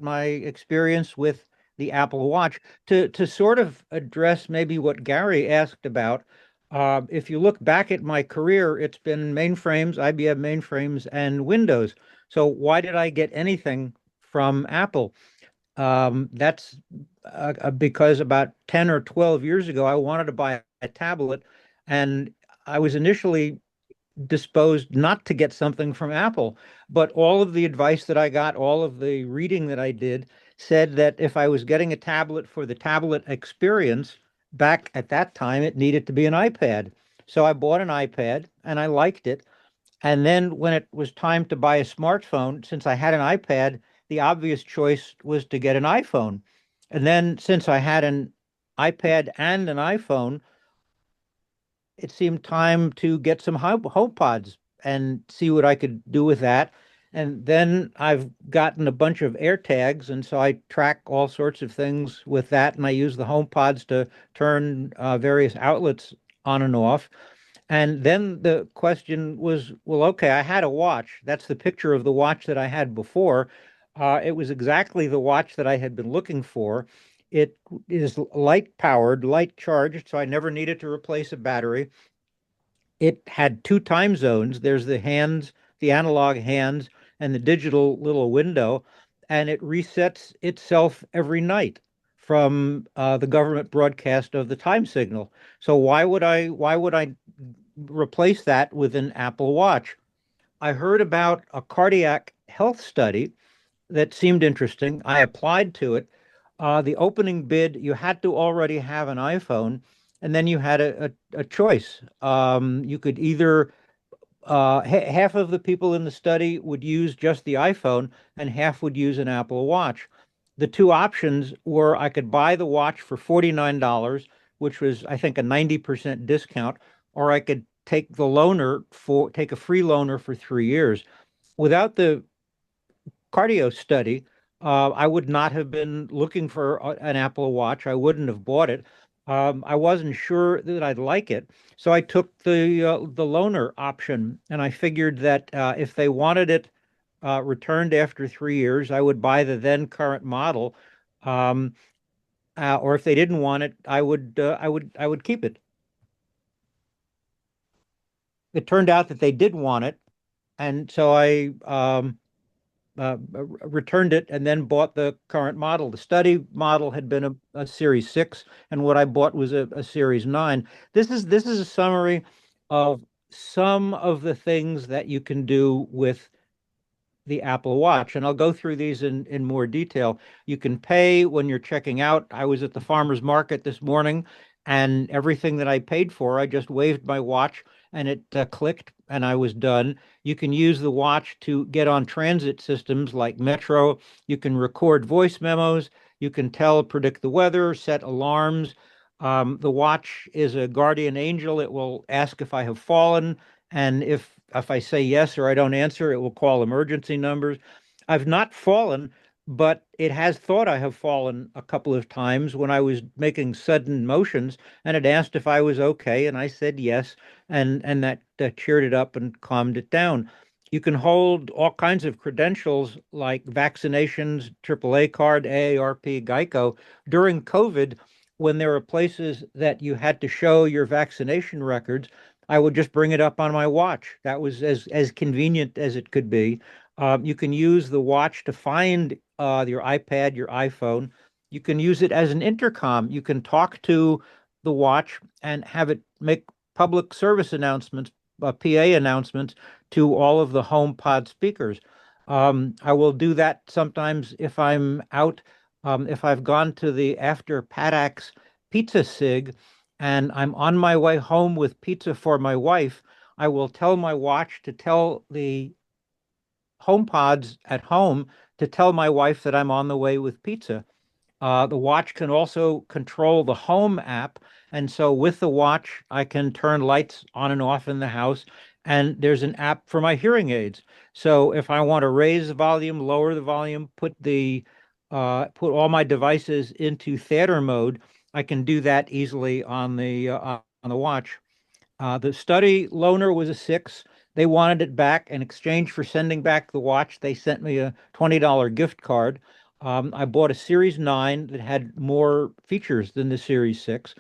my experience with the Apple Watch. To sort of address maybe what Gary asked about, if you look back at my career, it's been mainframes, IBM mainframes, and Windows. So why did I get anything from Apple? That's because about 10 or 12 years ago, I wanted to buy a tablet, and I was initially disposed not to get something from Apple. But all of the advice that I got, all of the reading that I did, said that if I was getting a tablet for the tablet experience, back at that time, it needed to be an iPad. So I bought an iPad and I liked it. And then when it was time to buy a smartphone, since I had an iPad, the obvious choice was to get an iPhone. And then since I had an iPad and an iPhone, it seemed time to get some HomePods and see what I could do with that. And then I've gotten a bunch of AirTags, and so I track all sorts of things with that, and I use the HomePods to turn various outlets on and off. And then the question was, well, okay, I had a watch. That's the picture of the watch that I had before. It was exactly the watch that I had been looking for. It is light powered, light charged, so I never needed to replace a battery. It had two time zones. There's the hands, the analog hands, and the digital little window, and it resets itself every night from the government broadcast of the time signal. So why would I replace that with an Apple Watch? I heard about a cardiac health study that seemed interesting. I applied to it. The opening bid, you had to already have an iPhone, and then you had a choice. You could either half of the people in the study would use just the iPhone, and half would use an Apple Watch. The two options were I could buy the watch for $49, which was, I think, a 90% discount, or I could take a free loaner for 3 years. Without the cardio study, I would not have been looking for an Apple Watch. I wouldn't have bought it. I wasn't sure that I'd like it, so I took the loaner option, and I figured that if they wanted it returned after 3 years, I would buy the then current model, um, or if they didn't want it, I would keep it. It turned out that they did want it, and so I returned it and then bought the current model. The study model had been a Series 6, and what I bought was a Series 9. This is a summary of some of the things that you can do with the Apple Watch, and I'll go through these in more detail. You can pay when you're checking out. I was at the farmer's market this morning, and everything that I paid for, I just waved my watch and it clicked, and I was done. You can use the watch to get on transit systems like Metro. You can record voice memos. You can predict the weather, set alarms. The watch is a guardian angel. It will ask if I have fallen, and if I say yes or I don't answer, it will call emergency numbers. I've not fallen, but it has thought I have fallen a couple of times when I was making sudden motions, and it asked if I was okay, and I said yes, and that cheered it up and calmed it down. You can hold all kinds of credentials like vaccinations, AAA card, AARP, Geico. During COVID, when there were places that you had to show your vaccination records, I would just bring it up on my watch. That was as convenient as it could be. You can use the watch to find your iPad, your iPhone. You can use it as an intercom. You can talk to the watch and have it make public service announcements, PA announcements to all of the HomePod speakers. I will do that sometimes if I'm out. If I've gone to the After Paddock's Pizza Sig and I'm on my way home with pizza for my wife, I will tell my watch to tell the HomePods at home to tell my wife that I'm on the way with pizza. The watch can also control the home app. And so with the watch, I can turn lights on and off in the house. And there's an app for my hearing aids. So if I want to raise the volume, lower the volume, put all my devices into theater mode, I can do that easily on the watch. The study loaner was a 6. They wanted it back in exchange for sending back the watch. They sent me a $20 gift card. I bought a Series 9 that had more features than the Series 6.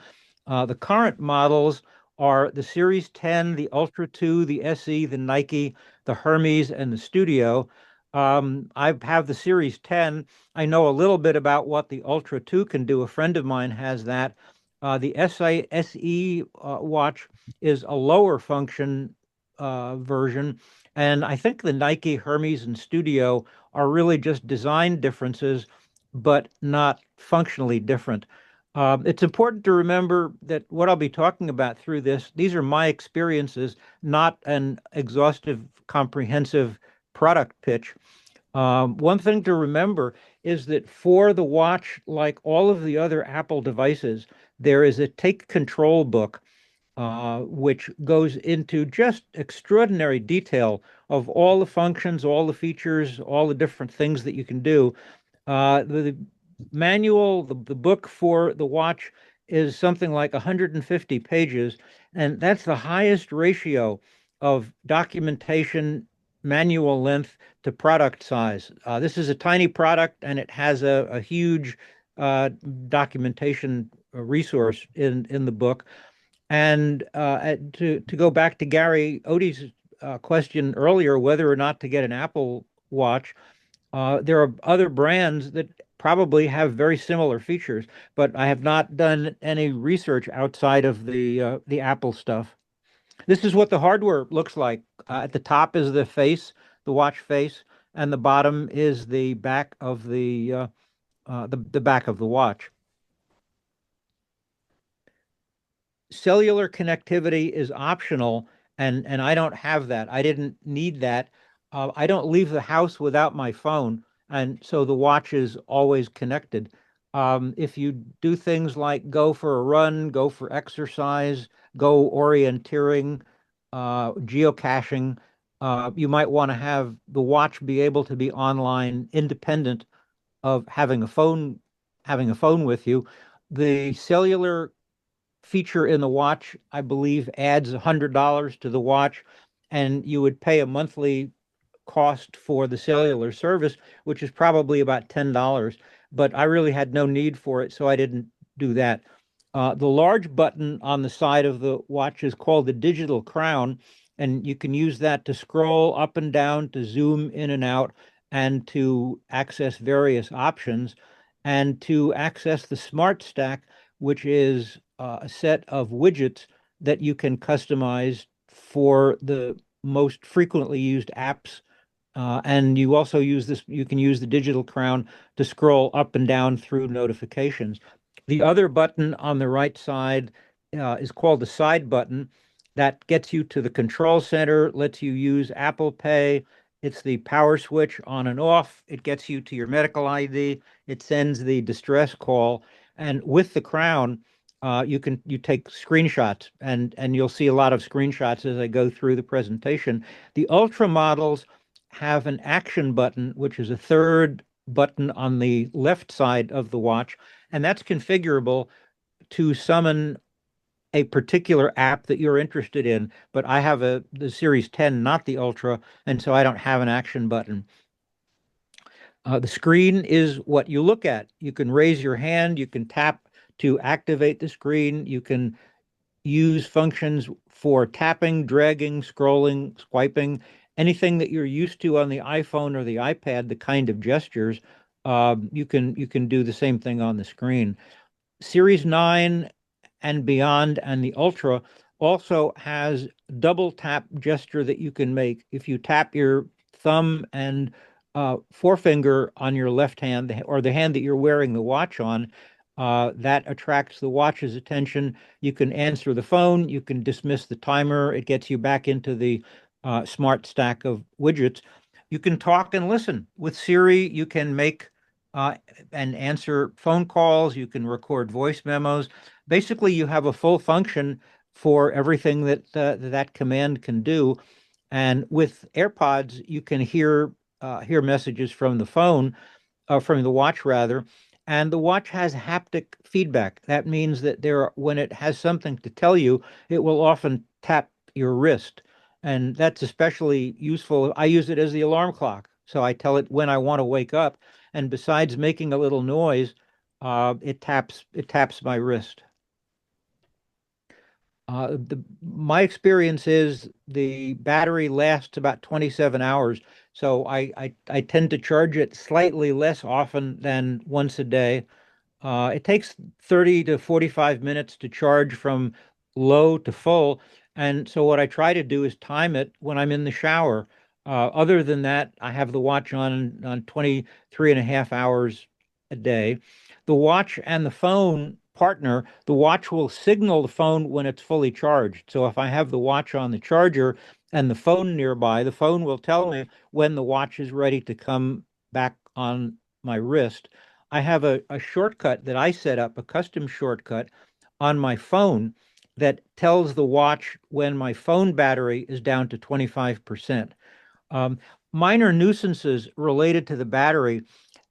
The current models are the Series 10, the Ultra 2, the SE, the Nike, the Hermes, and the Studio. I have the Series 10. I know a little bit about what the Ultra 2 can do. A friend of mine has that. The SE watch is a lower function version. And I think the Nike, Hermes, and Studio are really just design differences, but not functionally different. It's important to remember that what I'll be talking about through this, these are my experiences, not an exhaustive, comprehensive product pitch. One thing to remember is that for the watch, like all of the other Apple devices, there is a take control book, which goes into just extraordinary detail of all the functions, all the features, all the different things that you can do. The manual, the book for the watch is something like 150 pages, and that's the highest ratio of documentation manual length to product size. This is a tiny product, and it has a huge documentation resource in the book. And to go back to Gary Odie's question earlier, whether or not to get an Apple Watch, there are other brands that probably have very similar features, but I have not done any research outside of the Apple stuff. This is what the hardware looks like. At the top is the face, the watch face, and the bottom is the back of the back of the watch. Cellular connectivity is optional, and I don't have that. I didn't need that. I don't leave the house without my phone, and so the watch is always connected. If you do things like go for a run, go for exercise, go orienteering, geocaching, you might want to have the watch be able to be online independent of having a phone with you. The cellular feature in the watch, I believe, adds $100 to the watch, and you would pay a monthly cost for the cellular service, which is probably about $10. But I really had no need for it, so I didn't do that. The large button on the side of the watch is called the digital crown, and you can use that to scroll up and down, to zoom in and out, and to access various options, and to access the smart stack, which is a set of widgets that you can customize for the most frequently used apps. And you also use this, you can use the digital crown to scroll up and down through notifications. The other button on the right side is called the side button. That gets you to the control center, lets you use Apple Pay. It's the power switch on and off. It gets you to your medical ID. It sends the distress call. And with the crown, you take screenshots, and you'll see a lot of screenshots as I go through the presentation. The Ultra models have an action button, which is a third button on the left side of the watch, and that's configurable to summon a particular app that you're interested in. But I have the Series 10, not the Ultra, and so I don't have an action button. The screen is what you look at. You can raise your hand, you can tap to activate the screen, you can use functions for tapping, dragging, scrolling, swiping, anything that you're used to on the iPhone or the iPad, the kind of gestures, you can do the same thing on the screen. Series 9 and beyond and the Ultra also has double tap gesture that you can make. If you tap your thumb and forefinger on your left hand or the hand that you're wearing the watch on, that attracts the watch's attention. You can answer the phone, you can dismiss the timer, it gets you back into the smart stack of widgets. You can talk and listen. With Siri, you can make and answer phone calls, you can record voice memos. Basically, you have a full function for everything that that command can do. And with AirPods, you can hear messages from the phone, from the watch rather, and the watch has haptic feedback. That means that when it has something to tell you, it will often tap your wrist, and that's especially useful. I use it as the alarm clock, so I tell it when I want to wake up, and besides making a little noise, it taps my wrist. My experience is the battery lasts about 27 hours, so I tend to charge it slightly less often than once a day. It takes 30 to 45 minutes to charge from low to full. And so what I try to do is time it when I'm in the shower. Other than that, I have the watch on 23 and a half hours a day. The watch and the phone partner, the watch will signal the phone when it's fully charged. So if I have the watch on the charger and the phone nearby, the phone will tell me when the watch is ready to come back on my wrist. I have a shortcut that I set up, a custom shortcut on my phone that tells the watch when my phone battery is down to 25%. Um, Minor nuisances related to the battery,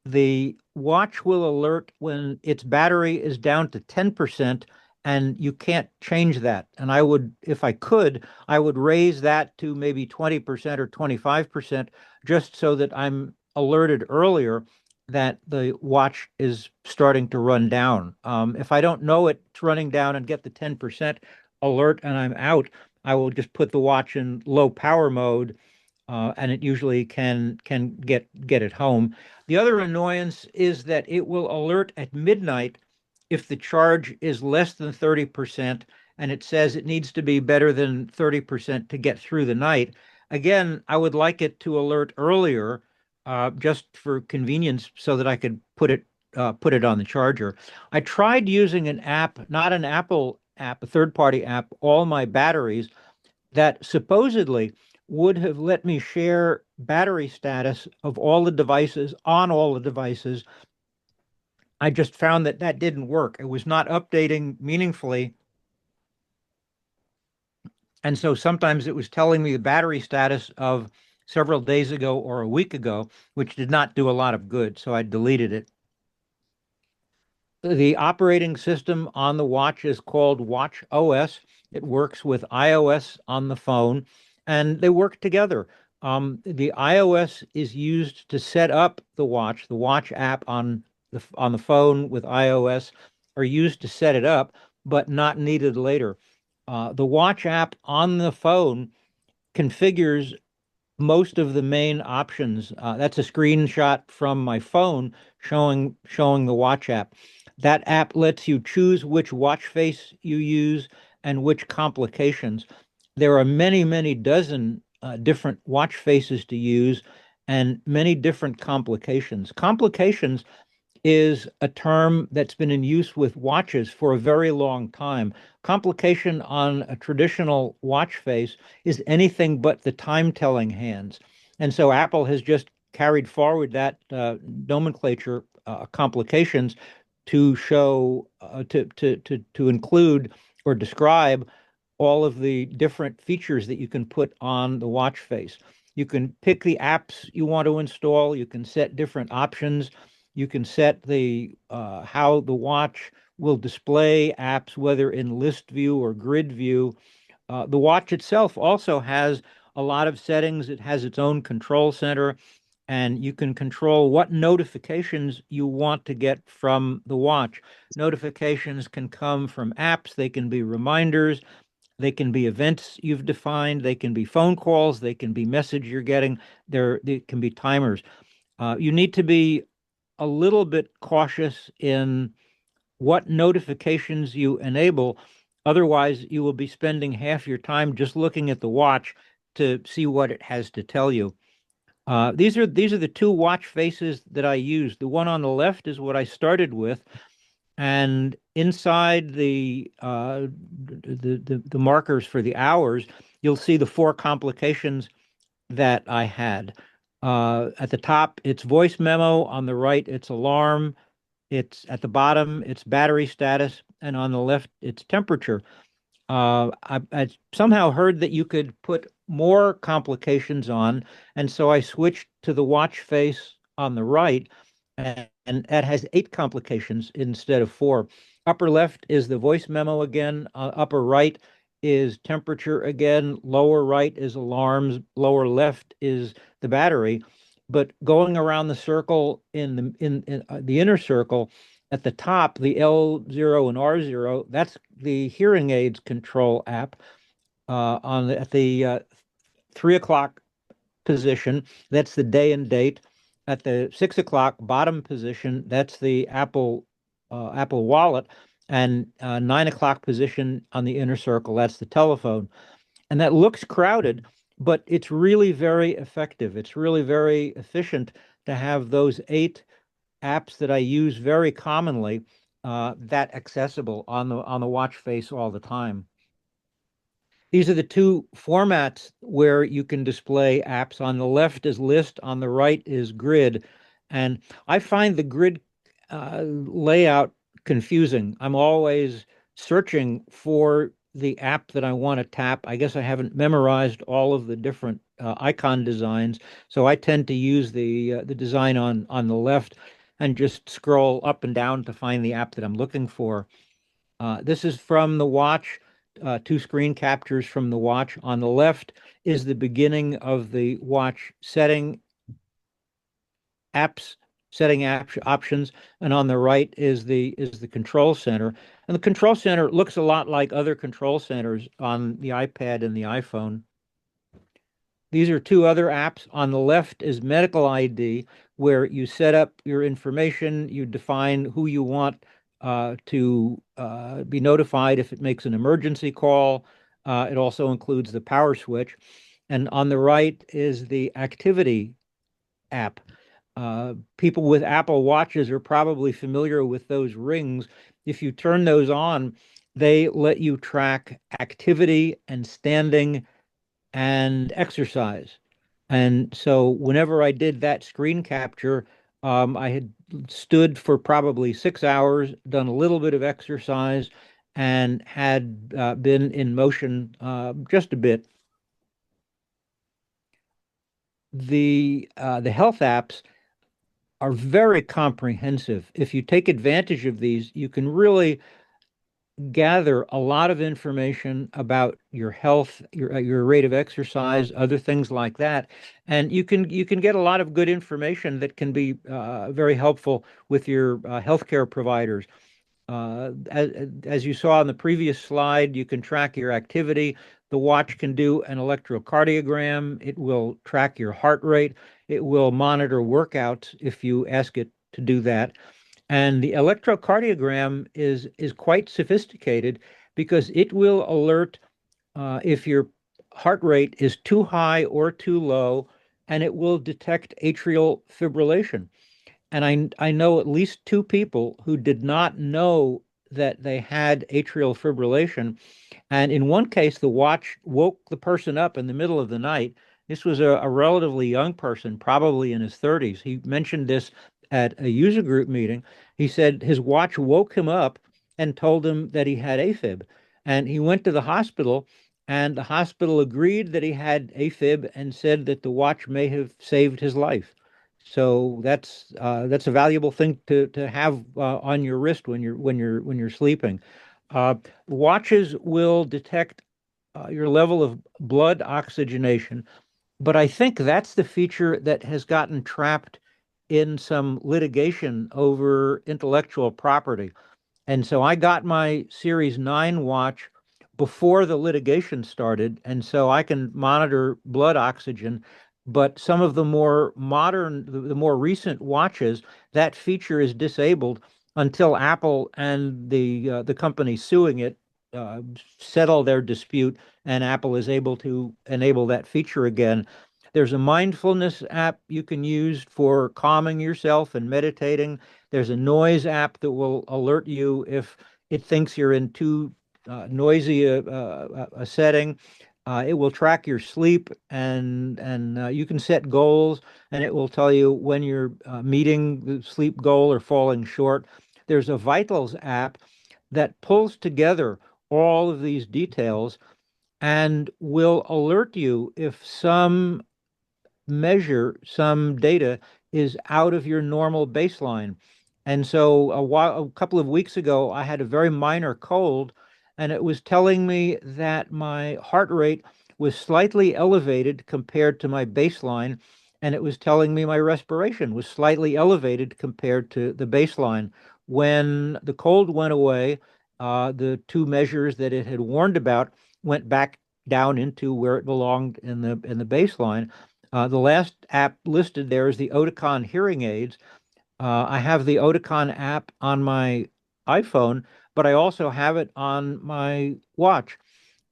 the watch will alert when its battery is down to 10%, and you can't change that. And I would, if I could, I would raise that to maybe 20% or 25% just so that I'm alerted earlier that the watch is starting to run down. If I don't know it's running down and get the 10% alert and I'm out, I will just put the watch in low power mode, and it usually can get it home. The other annoyance is that it will alert at midnight if the charge is less than 30% and it says it needs to be better than 30% to get through the night. Again, I would like it to alert earlier, just for convenience, so that I could put it on the charger. I tried using an app, not an Apple app, a third-party app, All My Batteries, that supposedly would have let me share battery status of all the devices on all the devices. I just found that that didn't work. It was not updating meaningfully. And so sometimes it was telling me the battery status of several days ago or a week ago, which did not do a lot of good. So I deleted it. The operating system on the watch is called Watch OS. It works with iOS on the phone, and they work together. The iOS is used to set up the watch. The watch app on the phone with iOS are used to set it up, but not needed later. The watch app on the phone configures most of the main options. That's a screenshot from my phone showing the watch app. That app lets you choose which watch face you use and which complications. There are many, many dozen different watch faces to use and many different complications. Complications is a term that's been in use with watches for a very long time. Complication on a traditional watch face is anything but the time-telling hands. And so Apple has just carried forward that nomenclature, complications, to show to include or describe all of the different features that you can put on the watch face. You can pick the apps you want to install. You can set different options. You can set the how the watch will display apps, whether in list view or grid view. The watch itself also has a lot of settings. It has its own control center, and you can control what notifications you want to get from the watch. Notifications can come from apps, they can be reminders, they can be events you've defined, they can be phone calls, they can be message you're getting, they can be timers. You need to be a little bit cautious in what notifications you enable. Otherwise, you will be spending half your time just looking at the watch to see what it has to tell you. These are the two watch faces that I use. The one on the left is what I started with, and inside the markers for the hours, you'll see the four complications that I had. At the top, it's voice memo. On the right, it's alarm. It's at the bottom, it's battery status, and on the left, it's temperature. I somehow heard that you could put more complications on, and so I switched to the watch face on the right, and that has eight complications instead of four. Upper left is the voice memo again. Upper right is temperature again. Lower right is alarms. Lower left is the battery. but going around the circle in the inner circle at the top, the L0 and R0, that's the hearing aids control app. At the 3 o'clock position, that's the day and date. At the 6 o'clock bottom position, that's the Apple Wallet, and 9 o'clock position on the inner circle, that's the telephone. And that looks crowded, but it's really very effective. It's really very efficient to have those 8 apps that I use very commonly that accessible on the watch face all the time. These are the two formats where you can display apps. On the left is list, on the right is grid. And I find the grid layout confusing. I'm always searching for the app that I want to tap. I guess I haven't memorized all of the different icon designs, so I tend to use the design on the left and just scroll up and down to find the app that I'm looking for. This is from the watch, two screen captures from the watch. On the left is the beginning of the watch setting options, and on the right is the control center. And the control center looks a lot like other control centers on the iPad and the iPhone. These are two other apps. On the left is medical ID, where you set up your information, you define who you want to be notified if it makes an emergency call. It also includes the power switch. And on the right is the activity app. People with Apple Watches are probably familiar with those rings. If you turn those on, they let you track activity and standing and exercise. And so whenever I did that screen capture, I had stood for probably 6 hours, done a little bit of exercise, and had been in motion just a bit. The health apps are very comprehensive. If you take advantage of these, you can really gather a lot of information about your health, your rate of exercise, other things like that, and you can get a lot of good information that can be very helpful with your healthcare providers. As you saw on the previous slide, you can track your activity. The watch can do an electrocardiogram. It will track your heart rate. It will monitor workouts if you ask it to do that. And the electrocardiogram is quite sophisticated because it will alert if your heart rate is too high or too low, and it will detect atrial fibrillation. And I know at least two people who did not know that they had atrial fibrillation. And in one case, the watch woke the person up in the middle of the night. This was a relatively young person, probably in his 30s. He mentioned this at a user group meeting. He said his watch woke him up and told him that he had AFib. And he went to the hospital, and the hospital agreed that he had AFib and said that the watch may have saved his life. So that's a valuable thing to have on your wrist when you're sleeping. Uh, Watches will detect your level of blood oxygenation, but I think that's the feature that has gotten trapped in some litigation over intellectual property. And so I got my Series 9 watch before the litigation started, and so I can monitor blood oxygen. But some of the more modern, the more recent watches, that feature is disabled until Apple and the company suing it uh, settle their dispute, and Apple is able to enable that feature again. There's a mindfulness app you can use for calming yourself and meditating. There's a noise app that will alert you if it thinks you're in too noisy a setting. It will track your sleep, and you can set goals, and it will tell you when you're meeting the sleep goal or falling short. There's a Vitals app that pulls together all of these details and will alert you if some data is out of your normal baseline. And so a couple of weeks ago, I had a very minor cold, and it was telling me that my heart rate was slightly elevated compared to my baseline, and it was telling me my respiration was slightly elevated compared to the baseline. When the cold went away, the two measures that it had warned about went back down into where it belonged in the baseline. The last app listed there is the Oticon hearing aids. I have the Oticon app on my iPhone, but I also have it on my watch.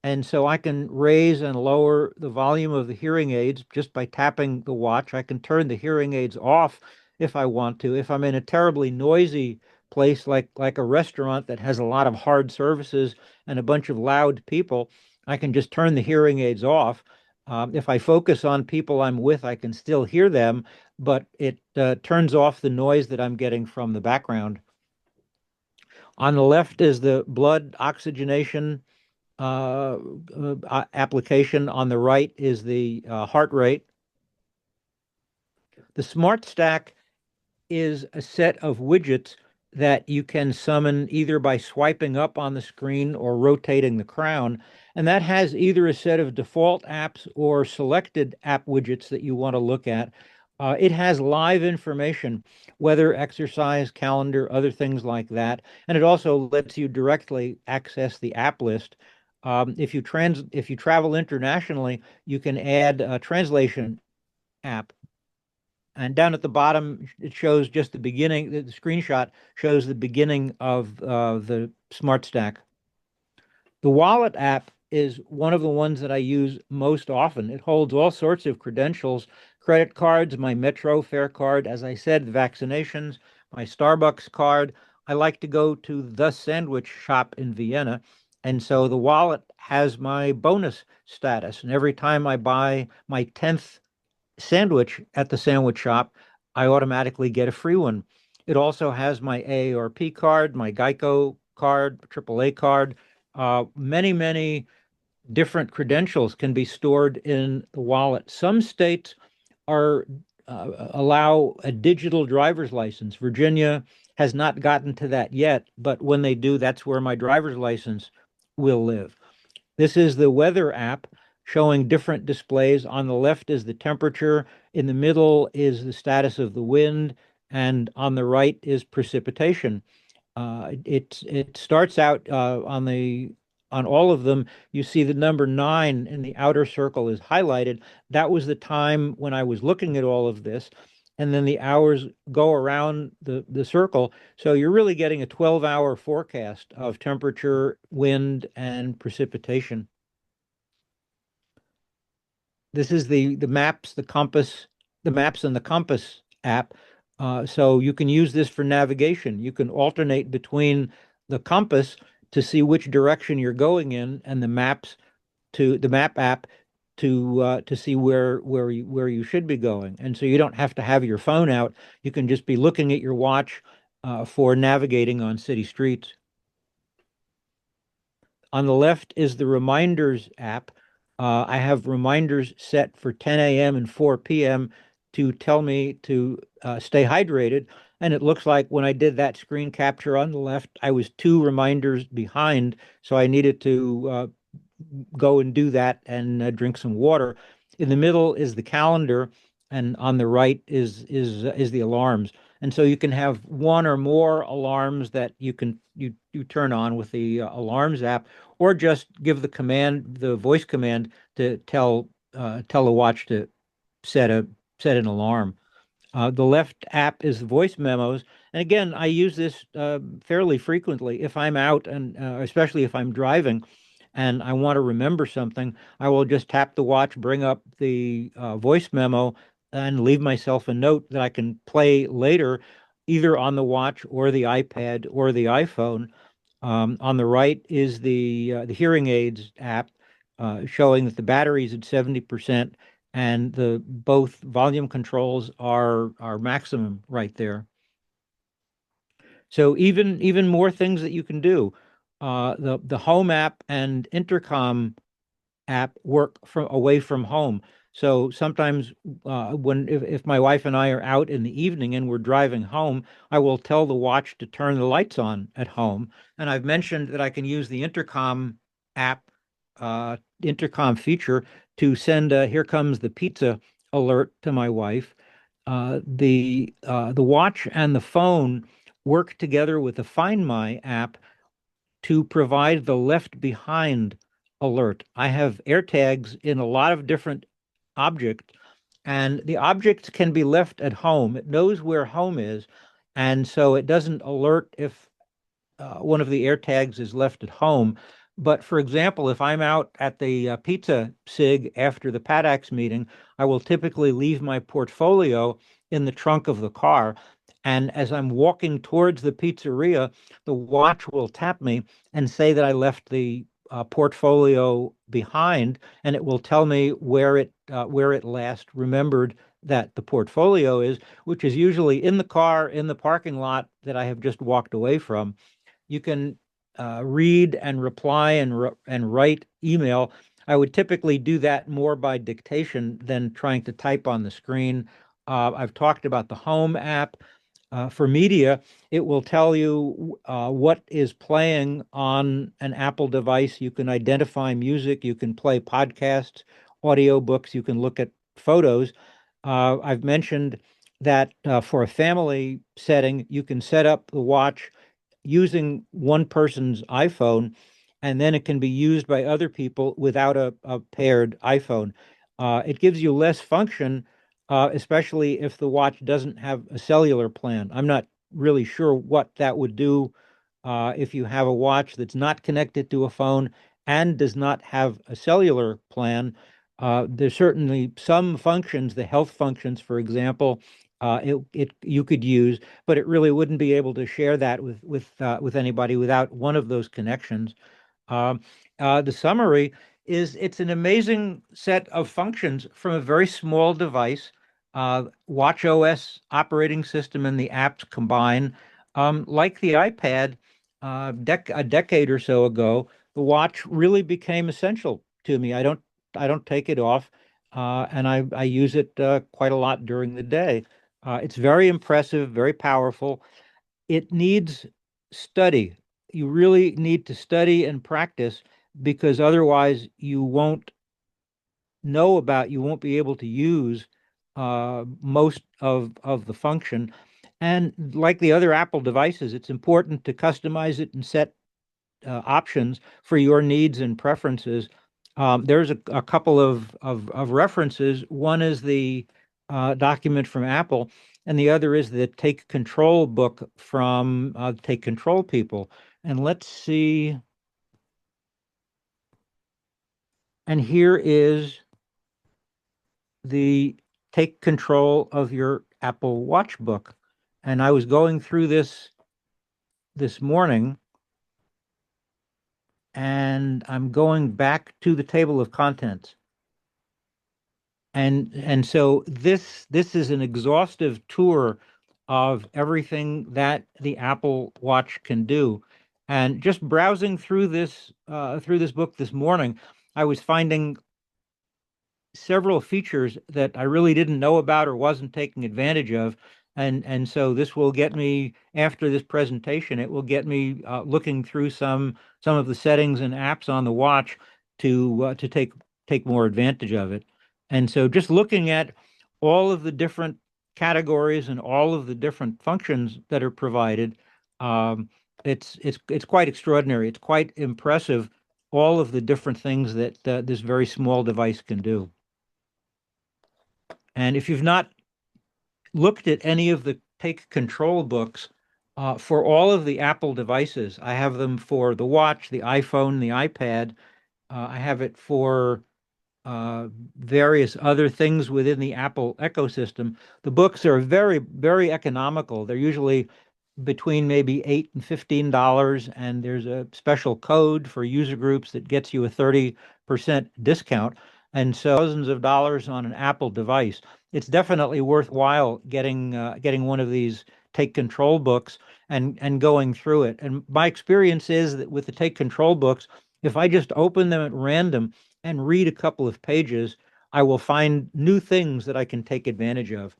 And so I can raise and lower the volume of the hearing aids just by tapping the watch. I can turn the hearing aids off if I want to. If I'm in a terribly noisy place like a restaurant that has a lot of hard surfaces and a bunch of loud people, I can just turn the hearing aids off. If I focus on people I'm with, I can still hear them, but it turns off the noise that I'm getting from the background. On the left is the blood oxygenation application. On the right is the heart rate. The Smart Stack is a set of widgets that you can summon either by swiping up on the screen or rotating the crown. And that has either a set of default apps or selected app widgets that you want to look at. It has live information, weather, exercise, calendar, other things like that. And it also lets you directly access the app list. If you travel internationally, you can add a translation app, and down at the bottom, it shows just the beginning. The screenshot shows the beginning of the Smart Stack. The Wallet app is one of the ones that I use most often. It holds all sorts of credentials, credit cards, my Metro fare card, as I said, vaccinations, my Starbucks card. I like to go to the sandwich shop in Vienna. And so the wallet has my bonus status. And every time I buy my 10th sandwich at the sandwich shop, I automatically get a free one. It also has my AARP card, my Geico card, AAA card. Many different credentials can be stored in the wallet. Some states are allow a digital driver's license. Virginia has not gotten to that yet, but when they do, that's where my driver's license will live. This is the weather app showing different displays. On the left is the temperature, in the middle is the status of the wind, and on the right is precipitation. It starts out on all of them. You see the number 9 in the outer circle is highlighted. That was the time when I was looking at all of this. And then the hours go around the circle. So you're really getting a 12-hour forecast of temperature, wind, and precipitation. This is the maps, the maps and the compass app. So you can use this for navigation. You can alternate between the compass to see which direction you're going in, and the map app to see where you should be going. And so you don't have to have your phone out. You can just be looking at your watch for navigating on city streets. On the left is the reminders app. I have reminders set for 10 a.m. and 4 p.m. to tell me to stay hydrated. And it looks like when I did that screen capture on the left, I was 2 reminders behind. So I needed to go and do that and drink some water. In the middle is the calendar, and on the right is the alarms. And so you can have one or more alarms that you turn on with the alarms app, or just give the voice command to tell the watch to set a set an alarm. The left app is voice memos. And again, I use this fairly frequently if I'm out, and especially if I'm driving and I want to remember something, I will just tap the watch, bring up the voice memo, and leave myself a note that I can play later, either on the watch or the iPad or the iPhone. On the right is the hearing aids app, showing that the battery's at 70% and the both volume controls are maximum right there. So even more things that you can do. The home app and intercom app work from away from home. So sometimes if my wife and I are out in the evening and we're driving home, I will tell the watch to turn the lights on at home. And I've mentioned that I can use the app, intercom feature to send "Here comes the pizza" alert to my wife. The watch and the phone work together with the Find My app to provide the left behind alert. I have AirTags in a lot of different objects, and the objects can be left at home. It knows where home is, and so it doesn't alert if one of the AirTags is left at home. But for example, if I'm out at the pizza sig after the Padax meeting, I will typically leave my portfolio in the trunk of the car. And as I'm walking towards the pizzeria, the watch will tap me and say that I left the portfolio behind, and it will tell me where it last remembered that the portfolio is, which is usually in the car in the parking lot that I have just walked away from. You can read and reply and write email. I would typically do that more by dictation than trying to type on the screen. I've talked about the Home app. For media, it will tell you what is playing on an Apple device. You can identify music, you can play podcasts, audiobooks, you can look at photos. I've mentioned that for a family setting, you can set up the watch using one person's iPhone, and then it can be used by other people without a paired iPhone. It gives you less function, especially if the watch doesn't have a cellular plan. I'm not really sure what that would do if you have a watch that's not connected to a phone and does not have a cellular plan. There's certainly some functions, the health functions, for example, you could use, but it really wouldn't be able to share that with anybody without one of those connections. Um, the summary is it's an amazing set of functions from a very small device. Watch OS operating system and the apps combine. Like the iPad, a decade or so ago, the watch really became essential to me. I don't take it off, and I use it quite a lot during the day. It's very impressive, very powerful. It needs study. You really need to study and practice because otherwise you won't be able to use most of the function. And like the other Apple devices, it's important to customize it and set options for your needs and preferences. There's a couple of references. One is the document from Apple, and the other is the Take Control book from Take Control people. And let's see. And here is the Take Control of Your Apple Watch book. And I was going through this morning, and I'm going back to the table of contents. And so this is an exhaustive tour of everything that the Apple Watch can do. And just browsing through this book this morning, I was finding several features that I really didn't know about or wasn't taking advantage of. And so this will get me after this presentation, it will get me looking through some of the settings and apps on the watch to take more advantage of it. And so just looking at all of the different categories and all of the different functions that are provided, it's quite extraordinary. It's quite impressive, all of the different things that this very small device can do. And if you've not looked at any of the Take Control books for all of the Apple devices, I have them for the watch, the iPhone, the iPad. I have it for various other things within the Apple ecosystem. The books are very, very economical. They're usually between maybe $8 and $15, and there's a special code for user groups that gets you a 30% discount. And so thousands of dollars on an Apple device. It's definitely worthwhile getting one of these Take Control books and going through it. And my experience is that with the Take Control books, if I just open them at random and read a couple of pages, I will find new things that I can take advantage of.